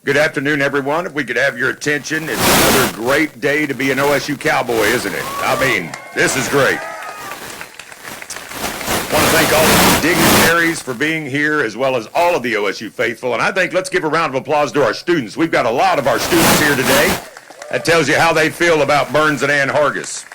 Good afternoon, everyone. If we could have your attention, it's another great day to be an OSU Cowboy, isn't it? I mean, this is great. I want to thank all of the dignitaries for being here, as well as all of the OSU faithful. And I think let's give a round of applause to our students. We've got a lot of our students here today. That tells you how they feel about Burns and Ann Hargis.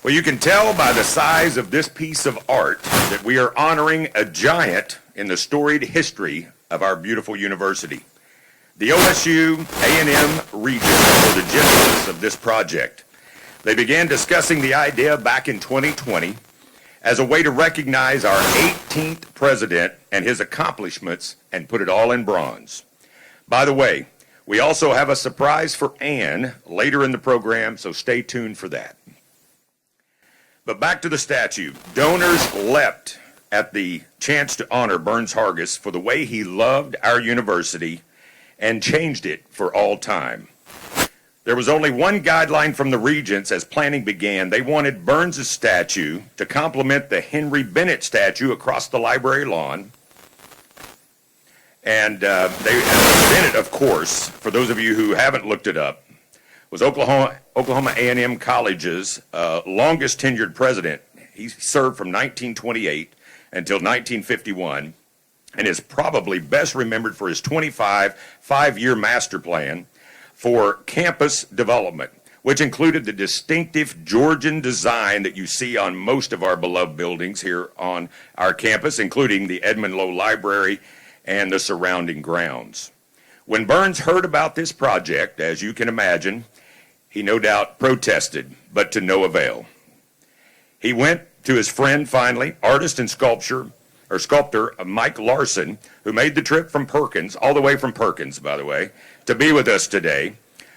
Well, you can tell by the size of this piece of art that we are honoring a giant in the storied history of our beautiful university. The OSU A&M Regents were the genesis of this project. They began discussing the idea back in 2020 as a way to recognize our 18th president and his accomplishments and put it all in bronze. By the way, we also have a surprise for Ann later in the program, so stay tuned for that. But back to the statue. Donors leapt at the chance to honor Burns Hargis for the way he loved our university and changed it for all time. There was only one guideline from the Regents as planning began. They wanted Burns' statue to complement the Henry Bennett statue across the library lawn. And Bennett, of course, for those of you who haven't looked it up, was Oklahoma A&M College's longest tenured president. He served from 1928 until 1951, and is probably best remembered for his 5-year master plan for campus development, which included the distinctive Georgian design that you see on most of our beloved buildings here on our campus, including the Edmund Lowe Library and the surrounding grounds. When Burns heard about this project, as you can imagine, he no doubt protested, but to no avail. He went to his friend, finally, artist and sculptor Mike Larsen, who made the trip from Perkins, all the way from Perkins, by the way, to be with us today.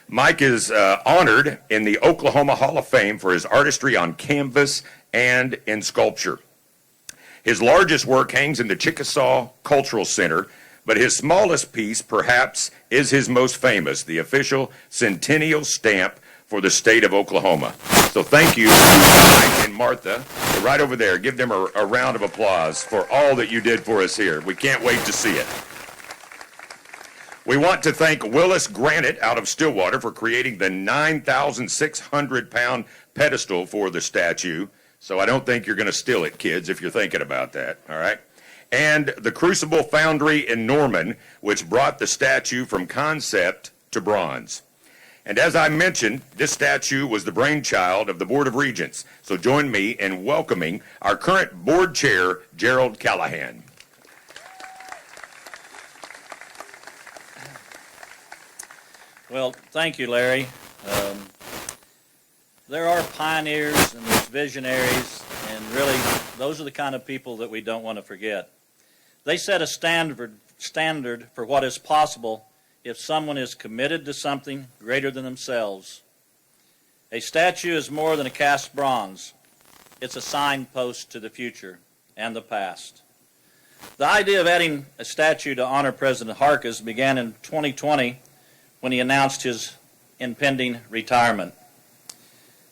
Mike is honored in the Oklahoma Hall of Fame for his artistry on canvas and in sculpture. His largest work hangs in the Chickasaw Cultural Center, but his smallest piece, perhaps, is his most famous, the official Centennial stamp for the state of Oklahoma. So thank you, Mike and Martha. They're right over there. Give them a round of applause for all that you did for us here. We can't wait to see it. We want to thank Willis Granite out of Stillwater for creating the 9,600-pound pedestal for the statue. So I don't think you're going to steal it, kids, if you're thinking about that, all right? And the Crucible Foundry in Norman, which brought the statue from concept to bronze. And as I mentioned, this statue was the brainchild of the Board of Regents. So join me in welcoming our current board chair, Gerald Callahan. Well, thank you, Larry. There are pioneers and there's visionaries, and really those are the kind of people that we don't want to forget. They set a standard for what is possible if someone is committed to something greater than themselves. A statue is more than a cast bronze. It's a signpost to the future and the past. The idea of adding a statue to honor President Hargis began in 2020 when he announced his impending retirement.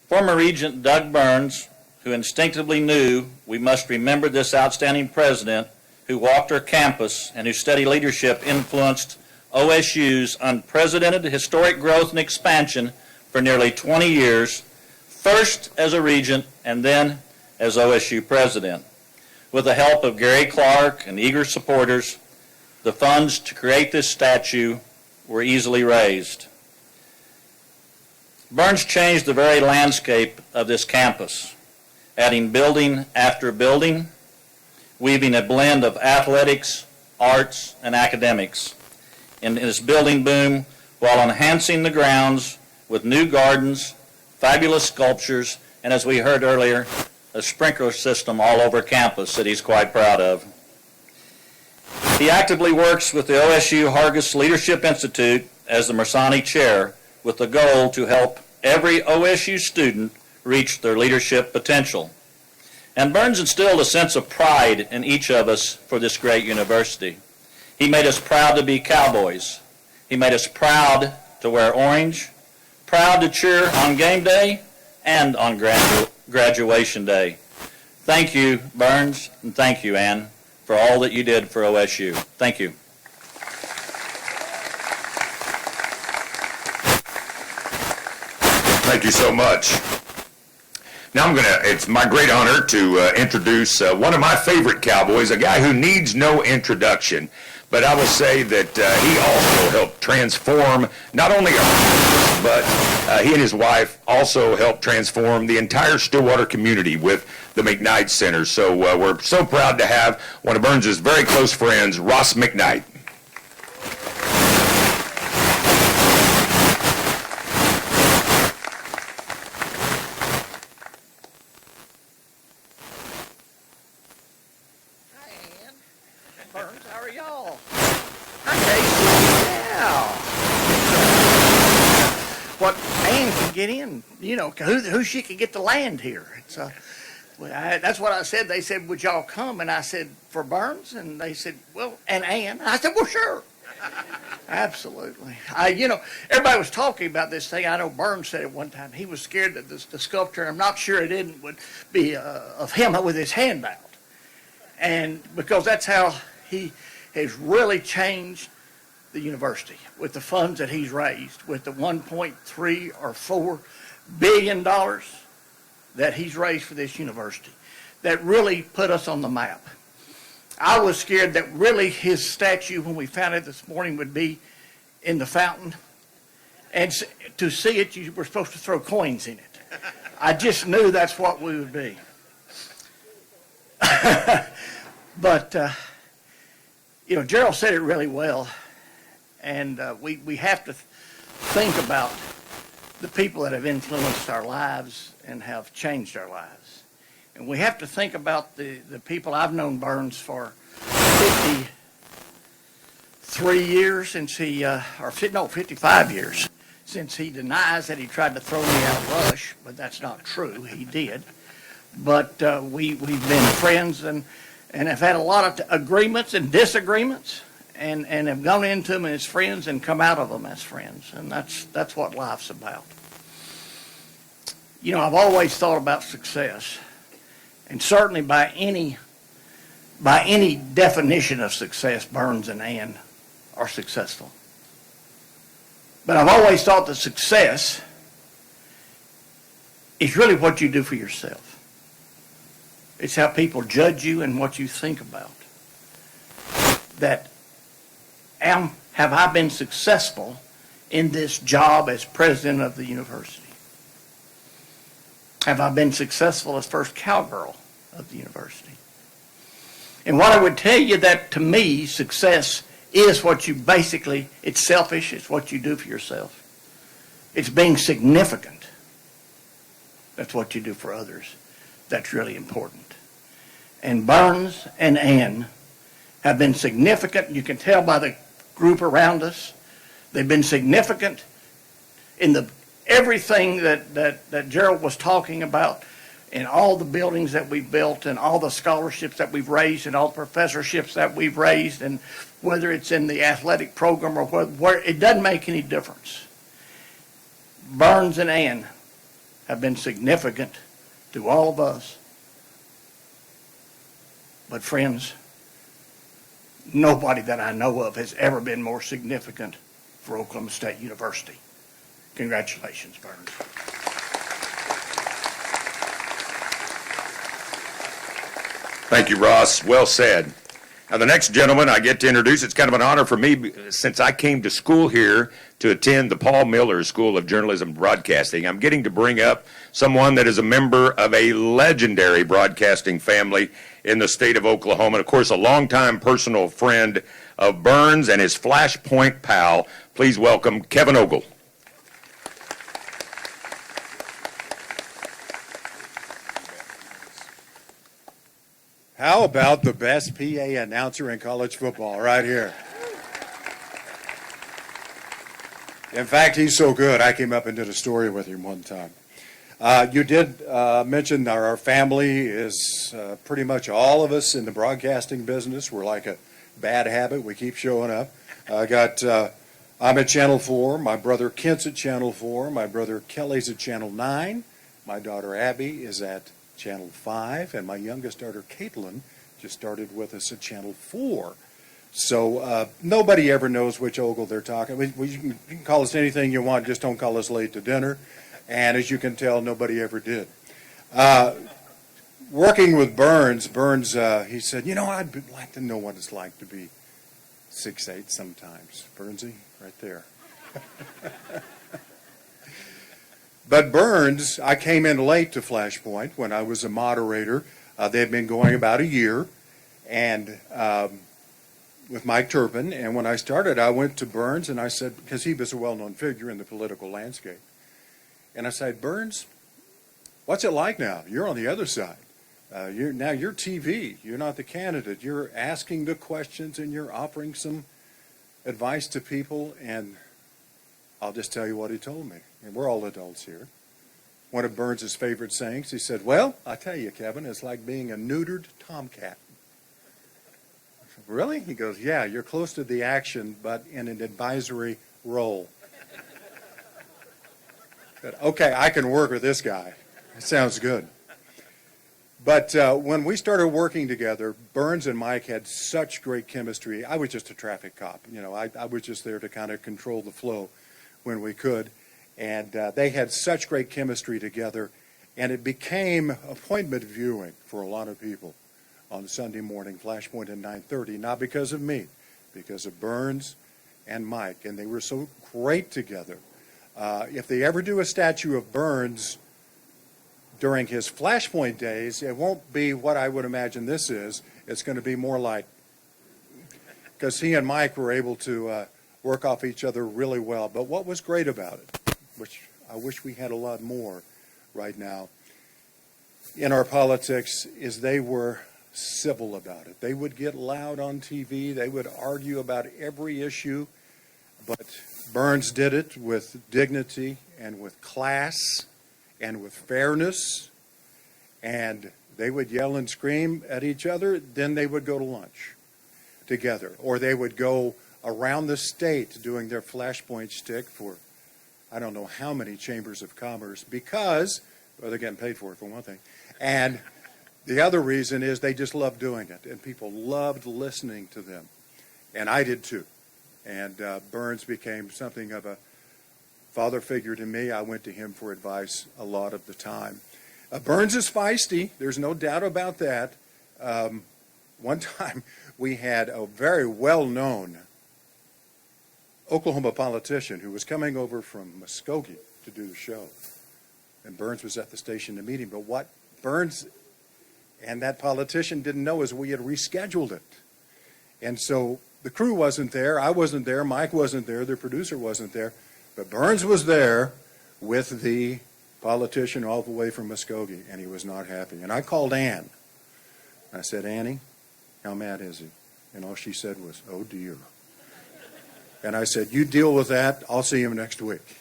Former Regent Doug Burns, who instinctively knew we must remember this outstanding president who walked our campus and whose steady leadership influenced OSU's unprecedented historic growth and expansion for nearly 20 years, first as a regent and then as OSU president. With the help of Gary Clark and eager supporters, the funds to create this statue were easily raised. Burns changed the very landscape of this campus, adding building after building, weaving a blend of athletics, arts, and academics in this building boom while enhancing the grounds with new gardens, fabulous sculptures, and as we heard earlier, a sprinkler system all over campus that he's quite proud of. He actively works with the OSU Hargis Leadership Institute as the Mersani Chair with the goal to help every OSU student reach their leadership potential. And Burns instilled a sense of pride in each of us for this great university. He made us proud to be Cowboys. He made us proud to wear orange, proud to cheer on game day and on graduation day. Thank you, Burns, and thank you, Ann, for all that you did for OSU. Thank you. Thank you so much. Now it's my great honor to introduce one of my favorite Cowboys, a guy who needs no introduction, but I will say that he also helped transform not only our campus, but he and his wife also helped transform the entire Stillwater community with the McKnight Center. So we're so proud to have one of Burns' very close friends, Ross McKnight. Burns, how are y'all? Okay, yeah. What Ann can get in, who she can get to land here. It's that's what I said. They said, would y'all come? And I said, for Burns? And they said, well, and Ann. I said, well, sure. Absolutely. Everybody was talking about this thing. I know Burns said it one time. He was scared that the sculptor, I'm not sure it would be of him with his hand out. And because that's how he has really changed the university with the funds that he's raised, with the 1.3 or 4 billion dollars that he's raised for this university, that really put us on the map. I was scared that really his statue, when we found it this morning, would be in the fountain, and to see it, you were supposed to throw coins in it. I just knew that's what we would be. But Gerald said it really well, and we have to think about the people that have influenced our lives and have changed our lives. And we have to think about the people. I've known Burns for 53 years since 55 years since he denies that he tried to throw me out of Rush, but that's not true. He did. But we've been friends and have had a lot of agreements and disagreements, and have gone into them as friends and come out of them as friends, and that's what life's about. I've always thought about success, and certainly by any definition of success, Burns and Ann are successful. But I've always thought that success is really what you do for yourself. It's how people judge you and what you think about. That have I been successful in this job as president of the university? Have I been successful as First Cowgirl of the university? And what I would tell you, that to me, success is what you basically, it's selfish, it's what you do for yourself. It's being significant. That's what you do for others. That's really important. And Burns and Ann have been significant. You can tell by the group around us. They've been significant in everything that Gerald was talking about, in all the buildings that we've built and all the scholarships that we've raised and all the professorships that we've raised, and whether it's in the athletic program or where it doesn't make any difference. Burns and Ann have been significant to all of us. But friends, nobody that I know of has ever been more significant for Oklahoma State University. Congratulations, Burns. Thank you, Ross. Well said. Now, the next gentleman I get to introduce, it's kind of an honor for me since I came to school here to attend the Paul Miller School of Journalism and Broadcasting. I'm getting to bring up someone that is a member of a legendary broadcasting family in the state of Oklahoma, and, of course, a longtime personal friend of Burns and his Flashpoint pal. Please welcome Kevin Ogle. How about the best PA announcer in college football right here? In fact, he's so good, I came up and did a story with him one time. You did mention our family is pretty much all of us in the broadcasting business. We're like a bad habit. We keep showing up. I'm at Channel 4. My brother Kent's at Channel 4. My brother Kelly's at Channel 9. My daughter Abby is at Channel 5, and my youngest daughter, Caitlin, just started with us at Channel 4. So nobody ever knows which Ogle they're talking. You can call us anything you want, just don't call us late to dinner. And as you can tell, nobody ever did. Working with Burns, he said, you know, I'd like to know what it's like to be 6'8" sometimes. Burnsy, right there. But Burns, I came in late to Flashpoint when I was a moderator. They had been going about a year, and with Mike Turpin. And when I started, I went to Burns and I said, because he was a well-known figure in the political landscape, and I said, Burns, what's it like now? You're on the other side. Now you're TV. You're not the candidate. You're asking the questions and you're offering some advice to people. And I'll just tell you what he told me. And we're all adults here. One of Burns's favorite sayings, he said, well, I tell you, Kevin, it's like being a neutered tomcat. I said, really? He goes, yeah, you're close to the action, but in an advisory role. I said, okay, I can work with this guy. It sounds good. But when we started working together, Burns and Mike had such great chemistry. I was just a traffic cop. You know, I was just there to kind of control the flow when we could. And they had such great chemistry together. And it became appointment viewing for a lot of people on Sunday morning, Flashpoint at 9:30. Not because of me, because of Burns and Mike. And they were so great together. If they ever do a statue of Burns during his Flashpoint days, it won't be what I would imagine this is. It's going to be more like, because he and Mike were able to work off each other really well. But what was great about it, which I wish we had a lot more right now in our politics, is they were civil about it. They would get loud on TV. They would argue about every issue. But Burns did it with dignity and with class and with fairness, and they would yell and scream at each other. Then they would go to lunch together, or they would go around the state doing their Flashpoint shtick for I don't know how many chambers of commerce, because, well, they're getting paid for it, for one thing, and the other reason is they just loved doing it, and people loved listening to them, and I did too. And Burns became something of a father figure to me. I went to him for advice a lot of the time. Burns is feisty. There's no doubt about that. One time we had a very well-known Oklahoma politician who was coming over from Muskogee to do the show. And Burns was at the station to meet him. But what Burns and that politician didn't know is we had rescheduled it. And so the crew wasn't there. I wasn't there. Mike wasn't there. The producer wasn't there. But Burns was there with the politician all the way from Muskogee, and he was not happy. And I called Ann. I said, Annie, how mad is he? And all she said was, oh, dear. And I said, you deal with that. I'll see him next week.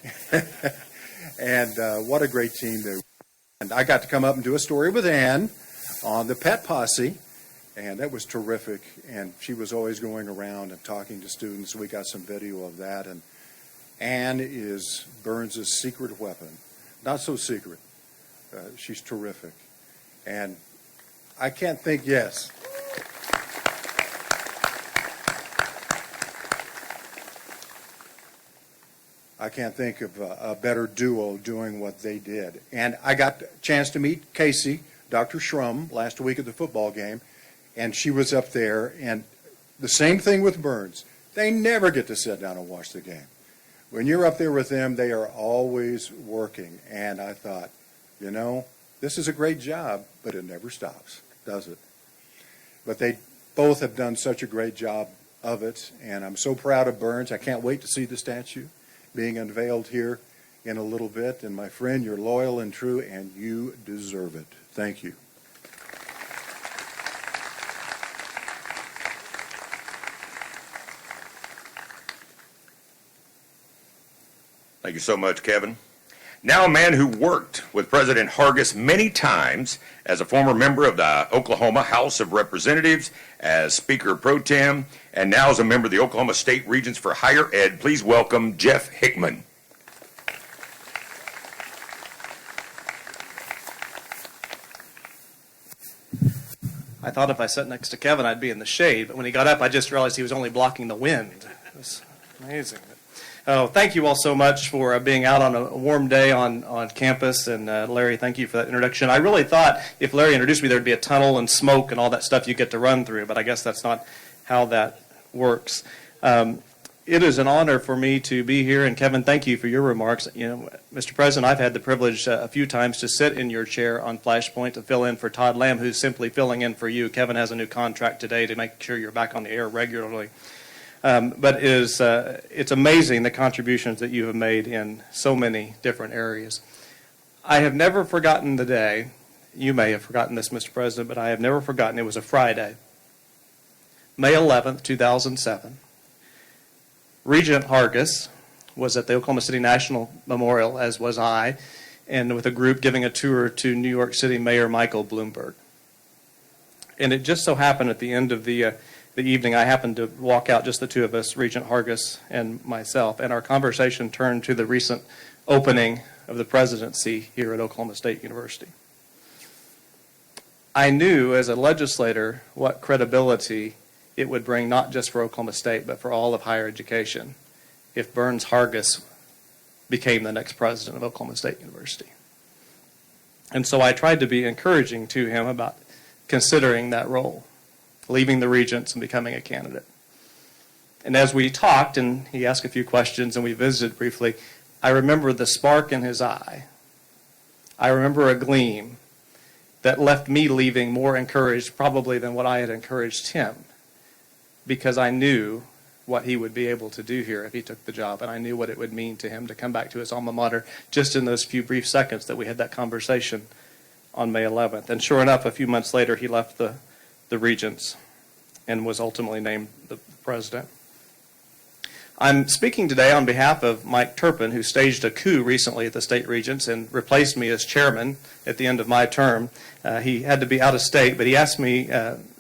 And what a great team they were. And I got to come up and do a story with Ann on the Pet Posse, and that was terrific. And she was always going around and talking to students. We got some video of that, and Ann is Burns' secret weapon. Not so secret. She's terrific. And I can't think, yes. I can't think of a better duo doing what they did. And I got a chance to meet Casey, Dr. Shrum, last week at the football game, and she was up there. And the same thing with Burns. They never get to sit down and watch the game. When you're up there with them, they are always working. And I thought, you know, this is a great job, but it never stops, does it? But they both have done such a great job of it, and I'm so proud of Burns. I can't wait to see the statue being unveiled here in a little bit. And my friend, you're loyal and true, and you deserve it. Thank you. Thank you so much, Kevin. Now a man who worked with President Hargis many times as a former member of the Oklahoma House of Representatives, as Speaker Pro Tem, and now as a member of the Oklahoma State Regents for Higher Ed. Please welcome Jeff Hickman. I thought if I sat next to Kevin, I'd be in the shade, but when he got up, I just realized he was only blocking the wind. Amazing. Oh, thank you all so much for being out on a warm day on campus. And Larry, thank you for that introduction. I really thought if Larry introduced me, there'd be a tunnel and smoke and all that stuff you get to run through, but I guess that's not how that works. It is an honor for me to be here, and Kevin, thank you for your remarks. You know, Mr. President, I've had the privilege a few times to sit in your chair on Flashpoint to fill in for Todd Lamb, who's simply filling in for you. Kevin has a new contract today to make sure you're back on the air regularly. But it's amazing the contributions that you have made in so many different areas. I have never forgotten the day. You may have forgotten this, Mr. President, but I have never forgotten. It was a Friday, May 11th, 2007. Regent Hargis was at the Oklahoma City National Memorial, as was I, and with a group giving a tour to New York City Mayor Michael Bloomberg. And it just so happened at the end of the evening, I happened to walk out, just the two of us, Regent Hargis and myself, and our conversation turned to the recent opening of the presidency here at Oklahoma State University. I knew as a legislator what credibility it would bring not just for Oklahoma State, but for all of higher education if Burns Hargis became the next president of Oklahoma State University. And so I tried to be encouraging to him about considering that role, leaving the regents and becoming a candidate. And as we talked, and he asked a few questions and we visited briefly, I remember the spark in his eye. I remember a gleam that left me leaving more encouraged probably than what I had encouraged him, because I knew what he would be able to do here if he took the job, and I knew what it would mean to him to come back to his alma mater just in those few brief seconds that we had that conversation on May 11th. And sure enough, a few months later, he left the Regents and was ultimately named the president. I'm speaking today on behalf of Mike Turpin, who staged a coup recently at the State Regents and replaced me as chairman at the end of my term. He had to be out of state, but he asked me,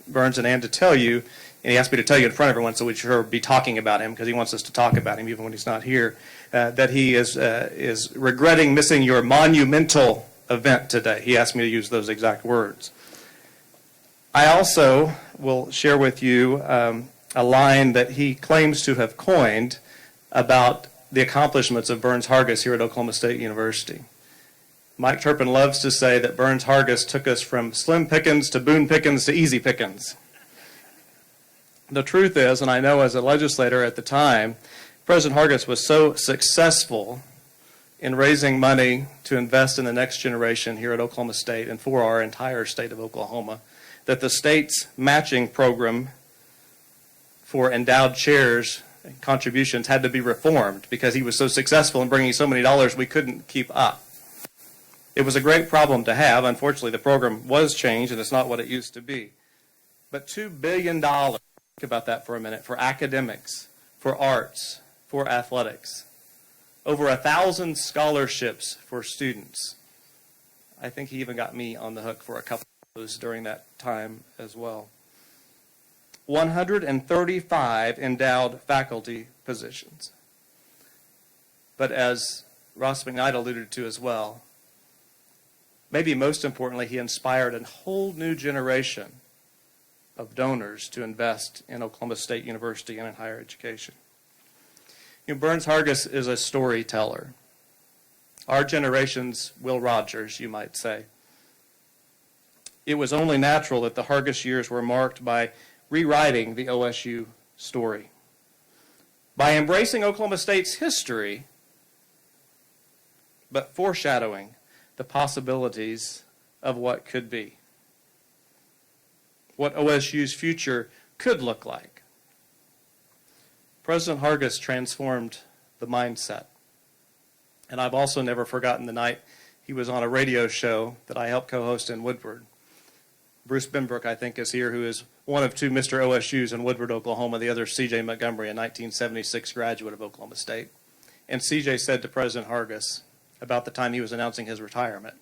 Burns and Ann, to tell you, and he asked me to tell you in front of everyone so we'd sure be talking about him because he wants us to talk about him even when he's not here, that he is regretting missing your monumental event today. He asked me to use those exact words. I also will share with you a line that he claims to have coined about the accomplishments of Burns Hargis here at Oklahoma State University. Mike Turpin loves to say that Burns Hargis took us from slim pickings to boon pickings to easy pickings. The truth is, and I know as a legislator at the time, President Hargis was so successful in raising money to invest in the next generation here at Oklahoma State and for our entire state of Oklahoma, that the state's matching program for endowed chairs and contributions had to be reformed because he was so successful in bringing so many dollars we couldn't keep up. It was a great problem to have. Unfortunately, the program was changed and it's not what it used to be. But $2 billion, think about that for a minute, for academics, for arts, for athletics. Over 1,000 scholarships for students. I think he even got me on the hook for a couple of those during that time as well. 135 endowed faculty positions. But as Ross McKnight alluded to as well, maybe most importantly, he inspired a whole new generation of donors to invest in Oklahoma State University and in higher education. You know, Burns Hargis is a storyteller. Our generation's Will Rogers, you might say. It was only natural that the Hargis years were marked by rewriting the OSU story, by embracing Oklahoma State's history, but foreshadowing the possibilities of what could be, what OSU's future could look like. President Hargis transformed the mindset. And I've also never forgotten the night he was on a radio show that I helped co-host in Woodward. Bruce Benbrook, I think, is here, who is one of two Mr. OSUs in Woodward, Oklahoma, the other C.J. Montgomery, a 1976 graduate of Oklahoma State. And C.J. said to President Hargis about the time he was announcing his retirement,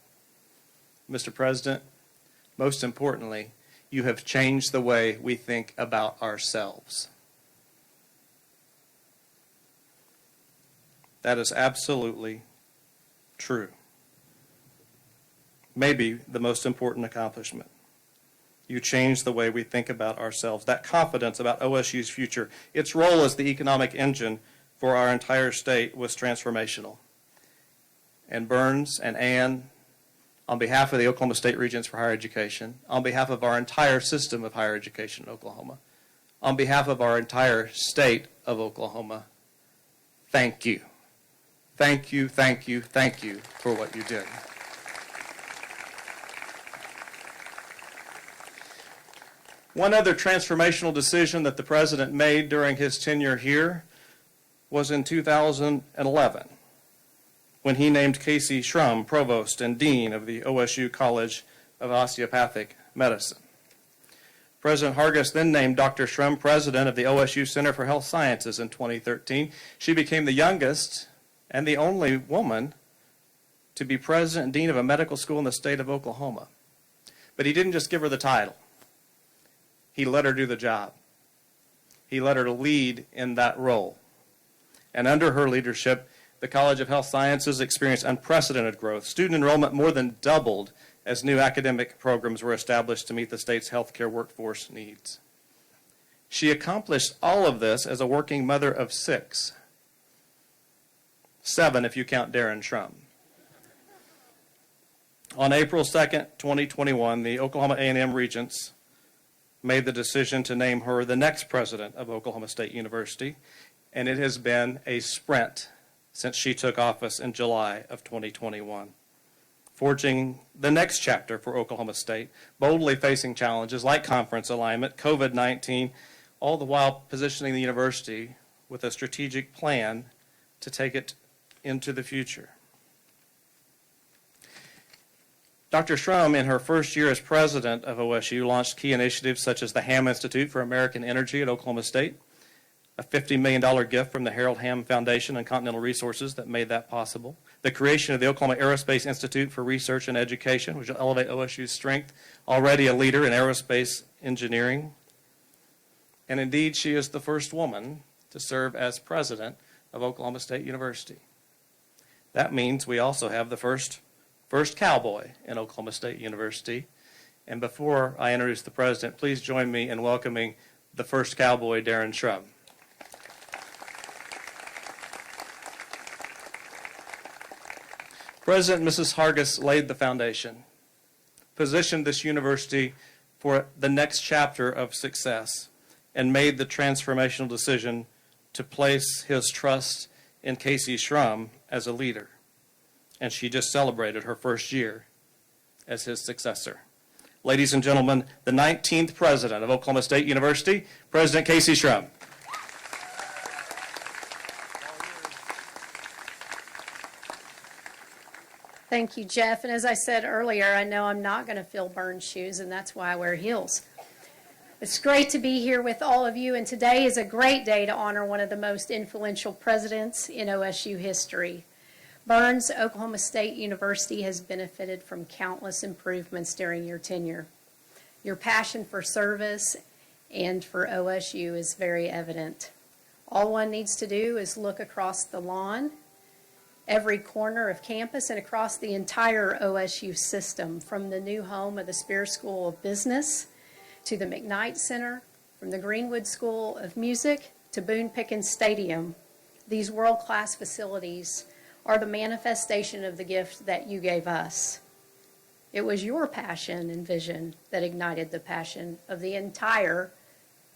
Mr. President, most importantly, you have changed the way we think about ourselves. That is absolutely true. Maybe the most important accomplishment. You changed the way we think about ourselves. That confidence about OSU's future, its role as the economic engine for our entire state was transformational. And Burns and Ann, on behalf of the Oklahoma State Regents for Higher Education, on behalf of our entire system of higher education in Oklahoma, on behalf of our entire state of Oklahoma, thank you. Thank you, thank you, thank you for what you did. One other transformational decision that the President made during his tenure here was in 2011, when he named Casey Shrum Provost and Dean of the OSU College of Osteopathic Medicine. President Hargis then named Dr. Shrum President of the OSU Center for Health Sciences in 2013. She became the youngest and the only woman to be President and Dean of a medical school in the state of Oklahoma. But he didn't just give her the title. He let her do the job. He let her lead in that role. And under her leadership, the College of Health Sciences experienced unprecedented growth. Student enrollment more than doubled as new academic programs were established to meet the state's healthcare workforce needs. She accomplished all of this as a working mother of 6. 7 if you count Darren Shrum. On April 2nd, 2021, the Oklahoma A&M Regents made the decision to name her the next president of Oklahoma State University, and it has been a sprint since she took office in July of 2021, forging the next chapter for Oklahoma State, boldly facing challenges like conference alignment, COVID-19, all the while positioning the university with a strategic plan to take it into the future. Dr. Shrum, in her first year as president of OSU, launched key initiatives such as the Ham Institute for American Energy at Oklahoma State, a $50 million gift from the Harold Ham Foundation and Continental Resources that made that possible, the creation of the Oklahoma Aerospace Institute for Research and Education, which will elevate OSU's strength, already a leader in aerospace engineering. And indeed, she is the first woman to serve as president of Oklahoma State University. That means we also have the first Cowboy in Oklahoma State University. And before I introduce the president, please join me in welcoming the first Cowboy, Darren Shrum. President and Mrs. Hargis laid the foundation, positioned this university for the next chapter of success, and made the transformational decision to place his trust in Casey Shrum as a leader. And she just celebrated her first year as his successor. Ladies and gentlemen, the 19th president of Oklahoma State University, President Casey Shrum. Thank you, Jeff. And as I said earlier, I know I'm not going to fill Burns' shoes, and that's why I wear heels. It's great to be here with all of you, and today is a great day to honor one of the most influential presidents in OSU history. Burns, Oklahoma State University has benefited from countless improvements during your tenure. Your passion for service and for OSU is very evident. All one needs to do is look across the lawn, every corner of campus, and across the entire OSU system, from the new home of the Spear School of Business to the McKnight Center, from the Greenwood School of Music to Boone Pickens Stadium. These world-class facilities are the manifestation of the gift that you gave us. It was your passion and vision that ignited the passion of the entire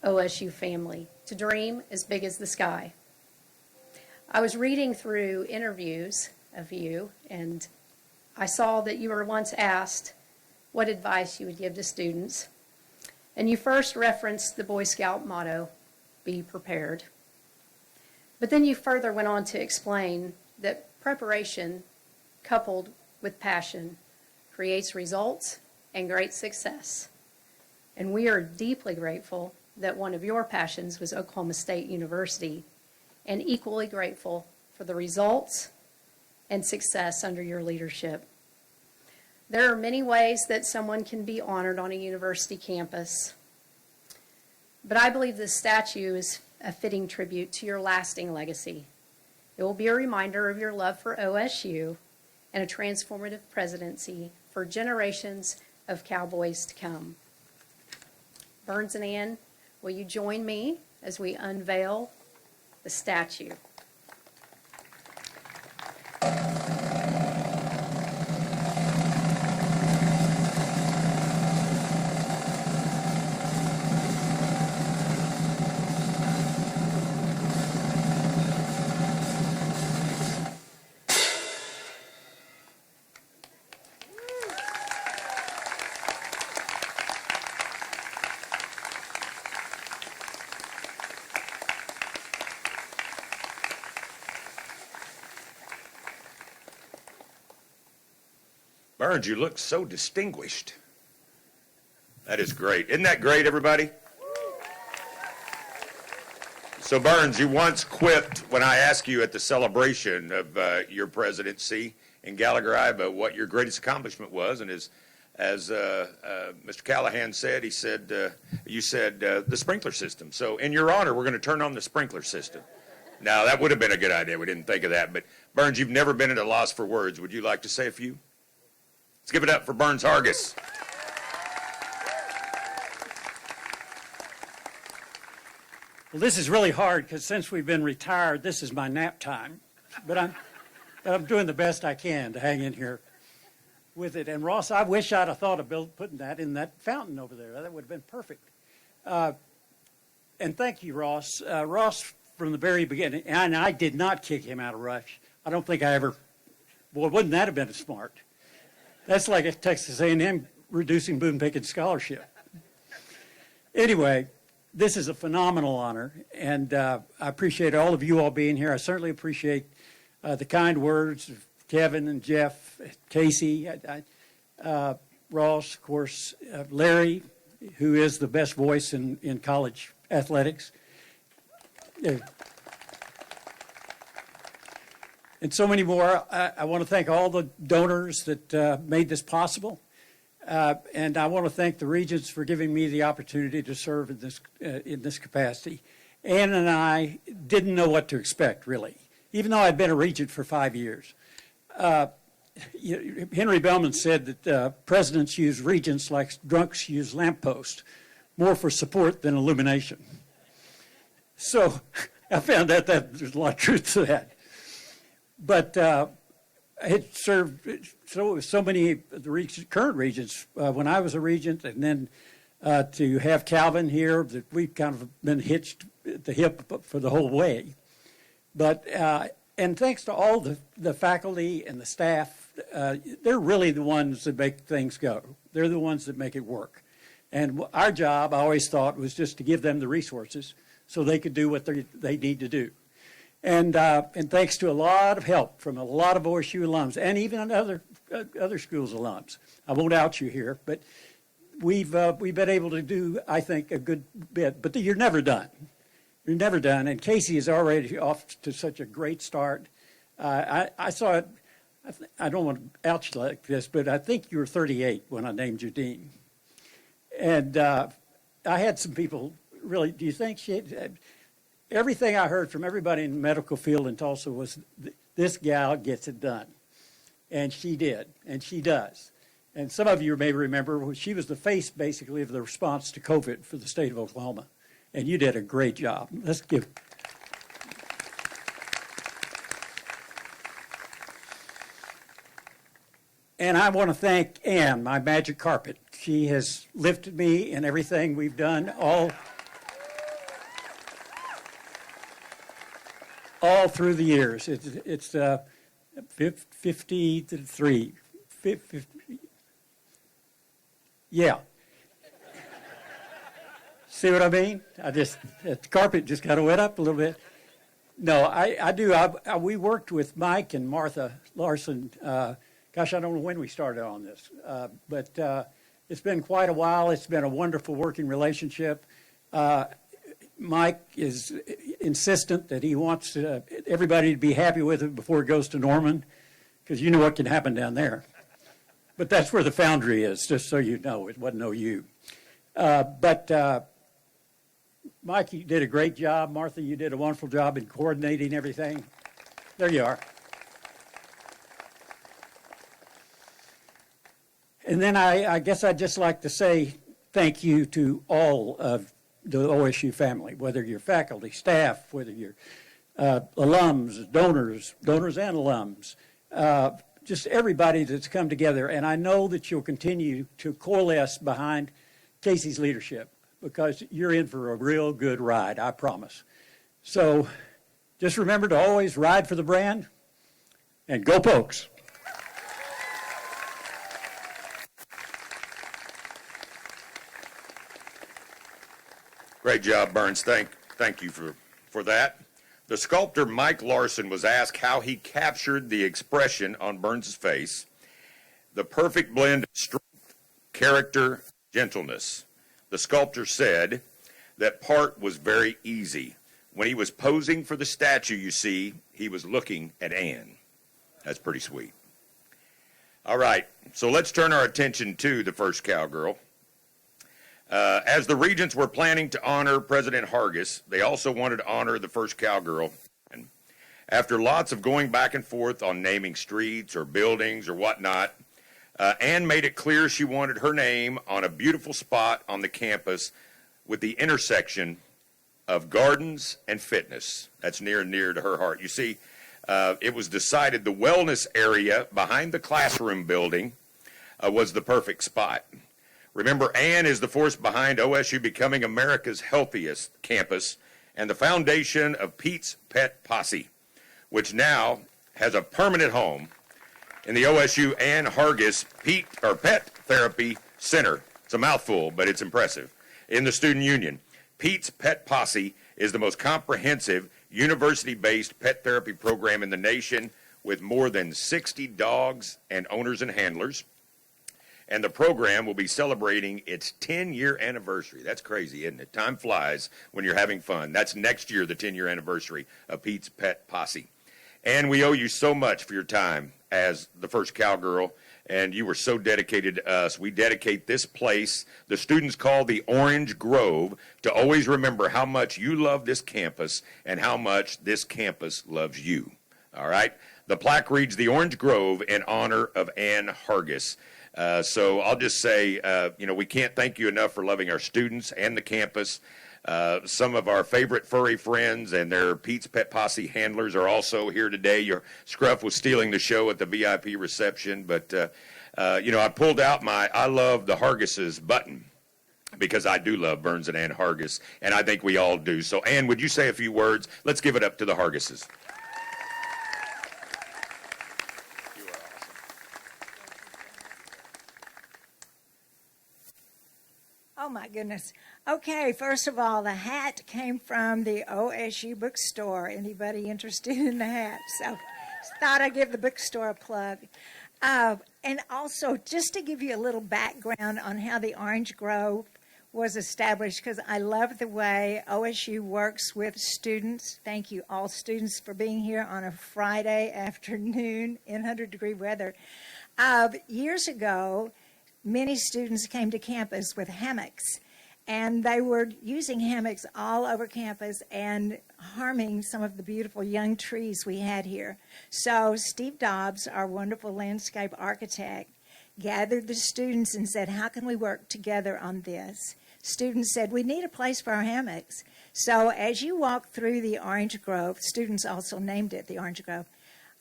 OSU family to dream as big as the sky. I was reading through interviews of you, and I saw that you were once asked what advice you would give to students. And you first referenced the Boy Scout motto, "Be prepared." But then you further went on to explain that preparation coupled with passion creates results and great success. And we are deeply grateful that one of your passions was Oklahoma State University, and equally grateful for the results and success under your leadership. There are many ways that someone can be honored on a university campus, but I believe this statue is a fitting tribute to your lasting legacy. It will be a reminder of your love for OSU and a transformative presidency for generations of Cowboys to come. Burns and Ann, will you join me as we unveil the statue Burns, you look so distinguished. That is great. Isn't that great, everybody? So, Burns, you once quipped when I asked you at the celebration of your presidency in Gallagher, Iowa, what your greatest accomplishment was, and as Mr. Callahan said, you said the sprinkler system. So, in your honor, we're going to turn on the sprinkler system. Now, that would have been a good idea. We didn't think of that. But, Burns, you've never been at a loss for words. Would you like to say a few? Let's give it up for Burns Hargis. Well, this is really hard because since we've been retired, this is my nap time. But I'm doing the best I can to hang in here with it. And Ross, I wish I'd have thought of putting that in that fountain over there. That would have been perfect. And thank you, Ross. Ross, from the very beginning, and I did not kick him out of Rush. I don't think I ever. Boy, wouldn't that have been smart? That's like a Texas A&M reducing Boone Pickens scholarship. Anyway. This is a phenomenal honor, and I appreciate all of you all being here. I certainly appreciate the kind words of Kevin and Jeff, Casey, Ross, of course, Larry, who is the best voice in college athletics. And so many more. I want to thank all the donors that made this possible. And I want to thank the Regents for giving me the opportunity to serve in this capacity. Ann and I didn't know what to expect, really, even though I'd been a Regent for 5 years. Henry Bellman said that presidents use Regents like drunks use lampposts, more for support than illumination. So I found out that there's a lot of truth to that. But I had served so many of the current regents when I was a regent, and then to have Calvin here, that we've kind of been hitched at the hip for the whole way. But and thanks to all the faculty and the staff, they're really the ones that make things go. They're the ones that make it work. And our job, I always thought, was just to give them the resources so they could do what they need to do. And thanks to a lot of help from a lot of OSU alums and even other schools alums. I won't out you here, but we've been able to do, I think, a good bit. But you're never done. You're never done. And Casey is already off to such a great start. I saw it. I don't want to out you like this, but I think you were 38 when I named you dean. And I had some people really. Do you think she? Everything I heard from everybody in the medical field in Tulsa was, this gal gets it done. And she did, and she does. And some of you may remember, she was the face, basically, of the response to COVID for the state of Oklahoma. And you did a great job. Let's give. And I want to thank Ann, my magic carpet. She has lifted me in everything we've done, all through the years. It's 53. 50, yeah. See what I mean? The carpet just kind of went up a little bit. No, I do. We worked with Mike and Martha Larson. Gosh, I don't know when we started on this, but it's been quite a while. It's been a wonderful working relationship. Mike is insistent that he wants everybody to be happy with it before it goes to Norman, because you know what can happen down there. But that's where the foundry is, just so you know. It wasn't OU. But Mike, you did a great job. Martha, you did a wonderful job in coordinating everything. There you are. And then I guess I'd just like to say thank you to all of the OSU family, whether you're faculty, staff, whether you're alums, donors and alums, just everybody that's come together. And I know that you'll continue to coalesce behind Casey's leadership, because you're in for a real good ride, I promise. So just remember to always ride for the brand, and go Pokes. Great job, Burns. Thank you for that. The sculptor Mike Larsen was asked how he captured the expression on Burns's face. the perfect blend of strength, character, gentleness. The sculptor said that part was very easy. When he was posing for the statue, you see, he was looking at Anne. That's pretty sweet. All right, so let's turn our attention to the first Cowgirl. As the Regents were planning to honor President Hargis, they also wanted to honor the first Cowgirl. And after lots of going back and forth on naming streets or buildings or whatnot, Anne made it clear she wanted her name on a beautiful spot on the campus with the intersection of gardens and fitness. That's near and dear to her heart. You see, it was decided the wellness area behind the classroom building was the perfect spot. Remember, Anne is the force behind OSU becoming America's healthiest campus and the foundation of Pete's Pet Posse, which now has a permanent home in the OSU Anne Hargis Pet Therapy Center. It's a mouthful, but it's impressive. In the Student Union, Pete's Pet Posse is the most comprehensive university-based pet therapy program in the nation with more than 60 dogs and owners and handlers. And the program will be celebrating its 10-year anniversary. That's crazy, isn't it? Time flies when you're having fun. That's next year, the 10-year anniversary of Pete's Pet Posse. And we owe you so much for your time as the first Cowgirl, and you were so dedicated to us. We dedicate this place, the students call the Orange Grove, to always remember how much you love this campus and how much this campus loves you. All right? The plaque reads, the Orange Grove in honor of Anne Hargis. So I'll just say, we can't thank you enough for loving our students and the campus. Some of our favorite furry friends and their Pete's Pet Posse handlers are also here today. Your scruff was stealing the show at the VIP reception, but, I pulled out my I Love the Hargises button because I do love Burns and Anne Hargis, and I think we all do. So, Anne, would you say a few words? Let's give it up to the Hargises. Oh, my goodness. Okay, first of all, the hat came from the OSU bookstore. Anybody interested in the hat? So thought I'd give the bookstore a plug. And also, just to give you a little background on how the Orange Grove was established, because I love the way OSU works with students. Thank you, all students, for being here on a Friday afternoon in 100-degree weather. Years ago, many students came to campus with hammocks, and they were using hammocks all over campus and harming some of the beautiful young trees we had here. So Steve Dobbs, our wonderful landscape architect, gathered the students and said, how can we work together on this? Students said, we need a place for our hammocks. So as you walk through the Orange Grove, students also named it the Orange Grove,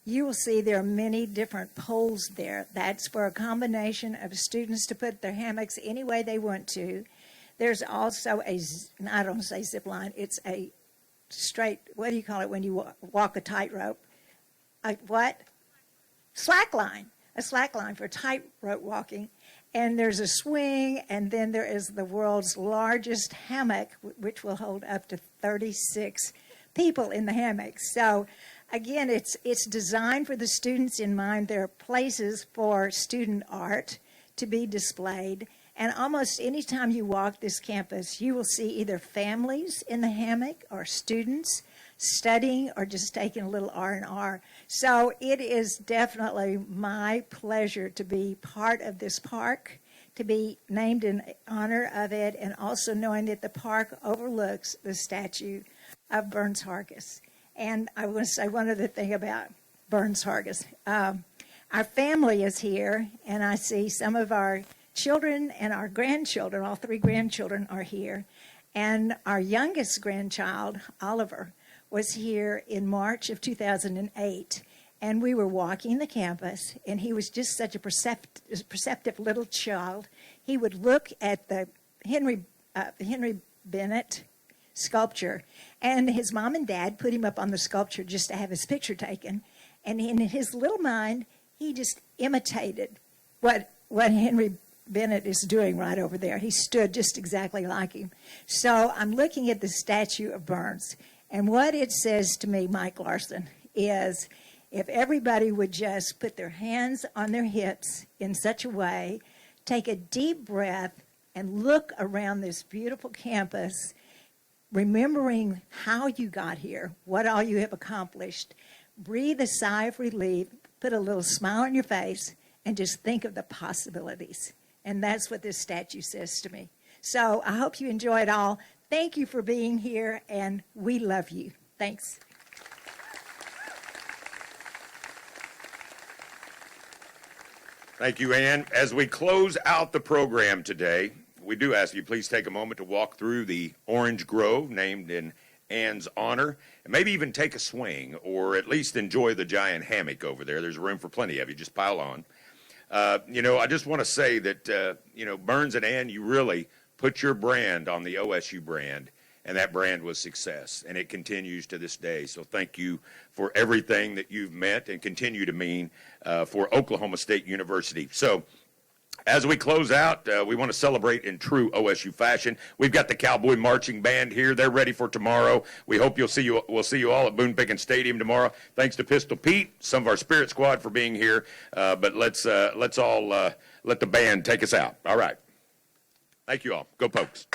you will see there are many different poles there. That's for a combination of students to put their hammocks any way they want to. There's also I don't say zip line, it's a straight, what do you call it when you walk a tightrope? A what? Slack line. A slack line for tightrope walking. And there's a swing, and then there is the world's largest hammock, which will hold up to 36 people in the hammock. So again, it's designed for the students in mind. There are places for student art to be displayed. And almost any time you walk this campus, you will see either families in the hammock or students studying or just taking a little R&R. So it is definitely my pleasure to be part of this park, to be named in honor of it, and also knowing that the park overlooks the statue of Burns Hargis. And I want to say one other thing about Burns Hargis. Our family is here, and I see some of our children and our grandchildren, all three grandchildren are here. And our youngest grandchild, Oliver, was here in March of 2008. And we were walking the campus, and he was just such a perceptive little child. He would look at the Henry Bennett sculpture, and his mom and dad put him up on the sculpture just to have his picture taken. And in his little mind, he just imitated what Henry Bennett is doing right over there. He stood just exactly like him. So I'm looking at the statue of Burns, and what it says to me, Mike Larsen, is if everybody would just put their hands on their hips in such a way, take a deep breath, and look around this beautiful campus, remembering how you got here, what all you have accomplished, breathe a sigh of relief, put a little smile on your face, and just think of the possibilities. And that's what this statue says to me. So I hope you enjoy it all. Thank you for being here, and we love you. Thanks. Thank you, Ann. As we close out the program today, we do ask you please take a moment to walk through the orange grove named in Ann's honor, and maybe even take a swing, or at least enjoy the giant hammock over there. There's room for plenty of you. Just pile on. I just want to say that, Burns and Ann, you really put your brand on the OSU brand, and that brand was success, and it continues to this day. So thank you for everything that you've meant and continue to mean for Oklahoma State University. So as we close out, we want to celebrate in true OSU fashion. We've got the Cowboy Marching Band here. They're ready for tomorrow. We hope we'll see you all at Boone Pickens Stadium tomorrow. Thanks to Pistol Pete, some of our Spirit Squad for being here. But let's all let the band take us out. All right. Thank you all. Go Pokes.